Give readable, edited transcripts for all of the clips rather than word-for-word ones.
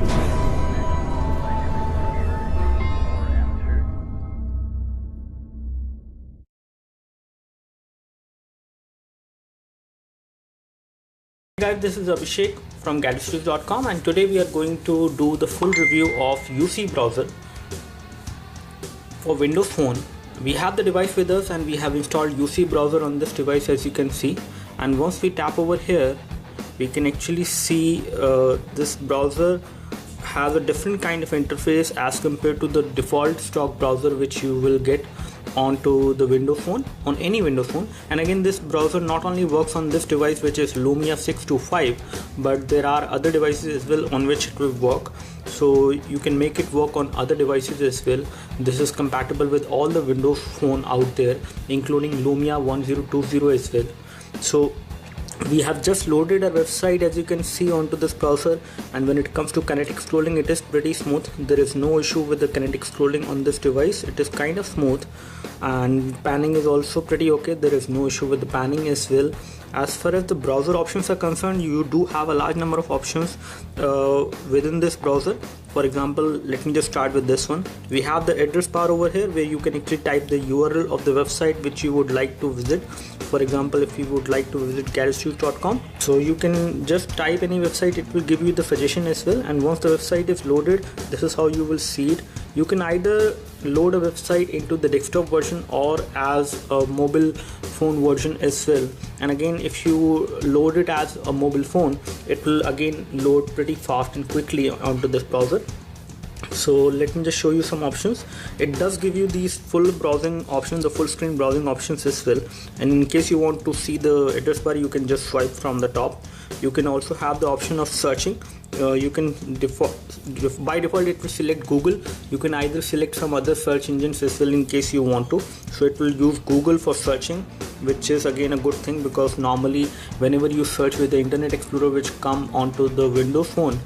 Hey guys, this is Abhishek from gadgetsreviews.com, and today we are going to do the full review of UC browser for Windows Phone. We have the device with us and we have installed UC browser on this device, as you can see. And once we tap over here, we can actually see this browser has a different kind of interface as compared to the default stock browser which you will get onto the Windows Phone, on any Windows Phone. And again, this browser not only works on this device, which is Lumia 625, but there are other devices as well on which it will work, so you can make it work on other devices as well. This is compatible with all the Windows Phone out there, including Lumia 1020 as well. So we have just loaded a website, as you can see, onto this browser, and when it comes to kinetic scrolling, it is pretty smooth. There is no issue with the kinetic scrolling on this device. It is kind of smooth, and panning is also pretty okay. There is no issue with the panning as well. As far as the browser options are concerned, you do have a large number of options within this browser. For example, let me just start with this one. We have the address bar over here where you can actually type the URL of the website which you would like to visit. For example, if you would like to visit gadgetsreviews.com, so you can just type any website, it will give you the suggestion as well. And once the website is loaded, this is how you will see it. You can either load a website into the desktop version or as a mobile phone version as well. And again, if you load it as a mobile phone, it will again load pretty fast and quickly onto this browser. So let me just show you some options. It does give you these full browsing options, the full screen browsing options as well. And in case you want to see the address bar, you can just swipe from the top. You can also have the option of searching. You can by default it will select Google. You can either select some other search engines as well in case you want to. So it will use Google for searching, which is again a good thing, because normally whenever you search with the Internet Explorer which come onto the Windows Phone,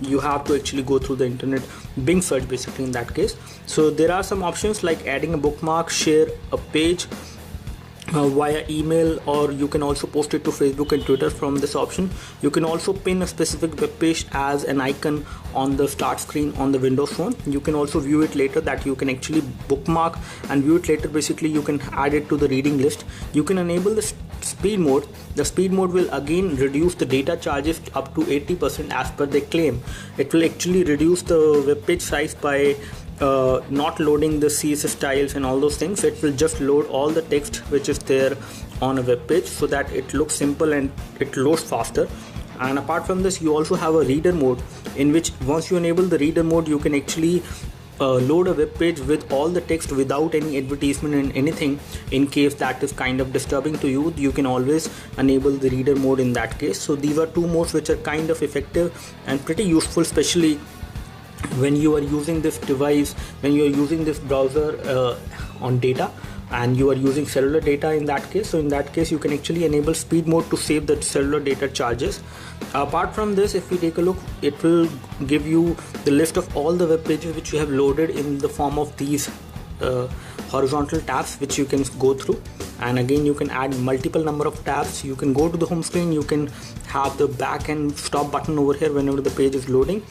you have to actually go through the internet, Bing search basically in that case. So there are some options like adding a bookmark, share a page via email, or you can also post it to Facebook and Twitter from this option. You can also pin a specific web page as an icon on the start screen on the Windows Phone. You can also view it later, that you can actually bookmark and view it later. Basically, you can add it to the reading list. You can enable the speed mode. The speed mode will again reduce the data charges up to 80% as per the claim. It will actually reduce the web page size by not loading the CSS styles and all those things. It will just load all the text which is there on a web page, so that it looks simple and it loads faster. And apart from this, you also have a reader mode, in which once you enable the reader mode, you can actually load a web page with all the text without any advertisement and anything. In case that is kind of disturbing to you, you can always enable the reader mode in that case. So these are two modes which are kind of effective and pretty useful, especially when you are using this device, when you are using this browser on data and you are using cellular data in that case. So in that case, you can actually enable speed mode to save the cellular data charges. Apart from this, if we take a look, it will give you the list of all the web pages which you have loaded in the form of these horizontal tabs which you can go through. And again, you can add multiple number of tabs. You can go to the home screen, you can have the back and stop button over here whenever the page is loading.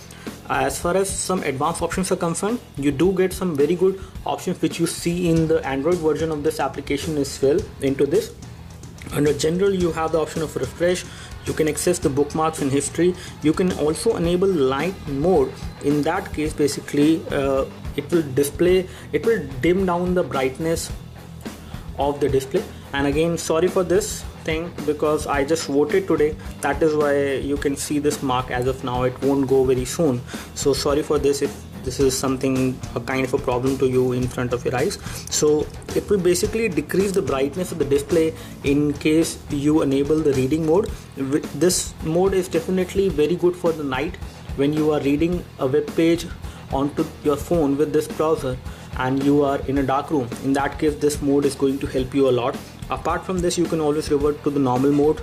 As far as some advanced options are concerned, you do get some very good options which you see in the Android version of this application as well into this. Under general, you have the option of refresh. You can access the bookmarks and history. You can also enable light mode. In that case, basically it will dim down the brightness of the display. And again, sorry for this thing, because I just voted today, that is why you can see this mark as of now. It won't go very soon, so sorry for this if this is something, a kind of a problem to you in front of your eyes. So it will basically decrease the brightness of the display in case you enable the reading mode. This mode is definitely very good for the night when you are reading a web page onto your phone with this browser and you are in a dark room. In that case, this mode is going to help you a lot. Apart from this, you can always revert to the normal mode.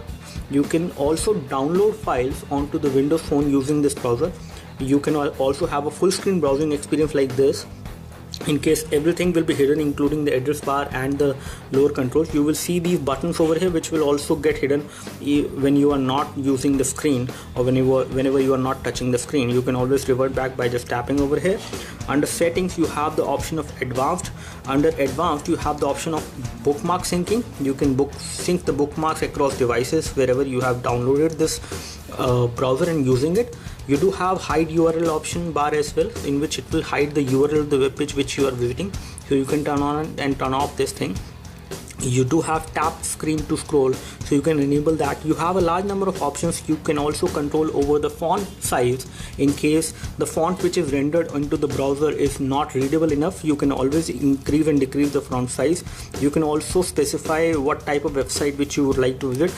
You can also download files onto the Windows Phone using this browser. You can also have a full screen browsing experience like this. in case everything will be hidden, including the address bar and the lower controls. You will see these buttons over here which will also get hidden when you are not using the screen, or whenever you are not touching the screen. You can always revert back by just tapping over here. Under settings, you have the option of advanced. Under advanced, you have the option of bookmark syncing. You can sync the bookmarks across devices wherever you have downloaded this browser and using it. You do have hide URL option bar as well, in which it will hide the URL of the web page which you are visiting, so you can turn on and turn off this thing. You do have tap screen to scroll, so you can enable that. You have a large number of options. You can also control over the font size. In case the font which is rendered into the browser is not readable enough, you can always increase and decrease the font size. You can also specify what type of website which you would like to visit.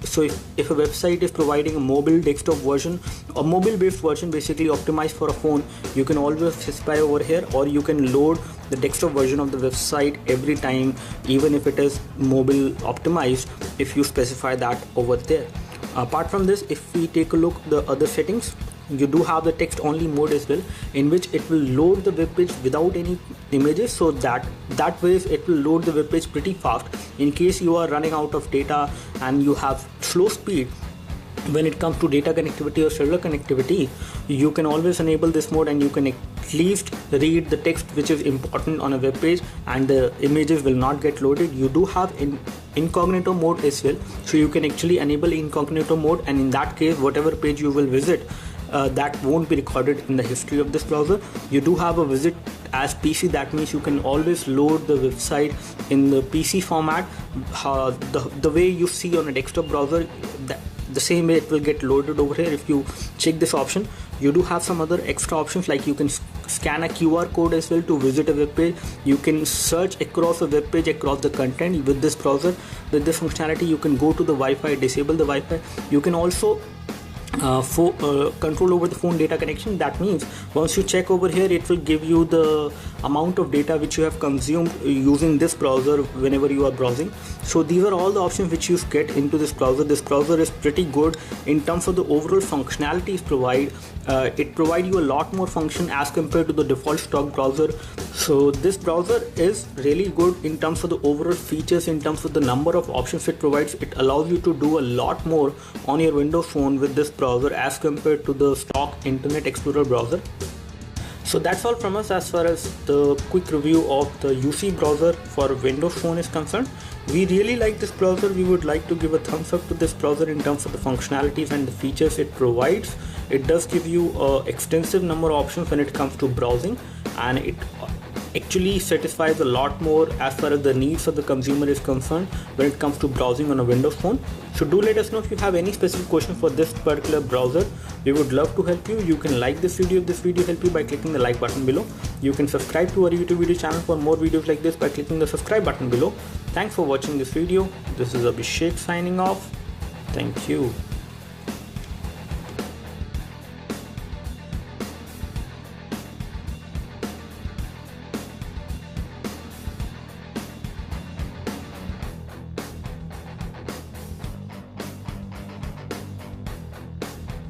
So if a website is providing a mobile desktop version, a mobile based version basically optimized for a phone, you can always specify over here, or you can load the desktop version of the website every time, even if it is mobile optimized, if you specify that over there. Apart from this, if we take a look at the other settings, you do have the text only mode as well, in which it will load the web page without any images, so that way it will load the web page pretty fast. In case you are running out of data and you have slow speed when it comes to data connectivity or cellular connectivity, you can always enable this mode, and you can at least read the text which is important on a web page, and the images will not get loaded. You do have incognito mode as well, so you can actually enable incognito mode, and in that case whatever page you will visit, that won't be recorded in the history of this browser. You do have a visit as PC, that means you can always load the website in the PC format, the way you see on a desktop browser. The same way it will get loaded over here if you check this option. You do have some other extra options, like you can scan a QR code as well to visit a web page. You can search across a web page, across the content with this browser. With this functionality, you can go to the Wi-Fi, disable the Wi-Fi. You can also control over the phone data connection. That means once you check over here, it will give you the amount of data which you have consumed using this browser whenever you are browsing. So these are all the options which you get into this browser. This browser is pretty good in terms of the overall functionalities it provides you a lot more function as compared to the default stock browser. So this browser is really good in terms of the overall features, in terms of the number of options it provides. It allows you to do a lot more on your Windows phone with this browser as compared to the stock Internet Explorer browser. So that's all from us as far as the quick review of the UC browser for Windows phone is concerned. We really like this browser. We would like to give a thumbs up to this browser in terms of the functionalities and the features it provides. It does give you an extensive number of options when it comes to browsing, and it actually satisfies a lot more as far as the needs of the consumer is concerned when it comes to browsing on a Windows phone. So do let us know if you have any specific question for this particular browser. We would love to help you. You can like this video if this video helped you by clicking the like button below. You can subscribe to our YouTube video channel for more videos like this by clicking the subscribe button below. Thanks for watching this video. This is Abhishek signing off. Thank you.